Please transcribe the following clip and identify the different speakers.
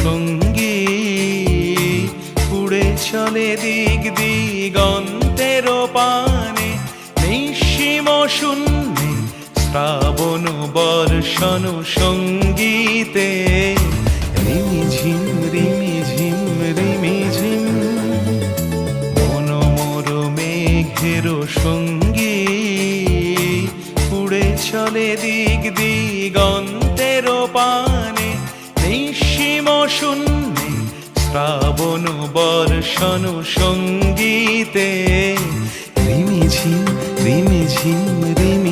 Speaker 1: সঙ্গী উড়ে চলে দিক দিগন্তের পানে, নিঃসীম শূন্যে শ্রাবণ বর্ষণ সঙ্গীতে। রিমিঝিম রিমিঝিম রিমিঝিম মন মোর মেঘের সঙ্গী উড়ে চলে দিক দিগন্তের পানে, নিঃসীম শূন্যে শ্রাবণ বর্ষণ সঙ্গীতে। রিমিঝিম রিমিঝিম রিমি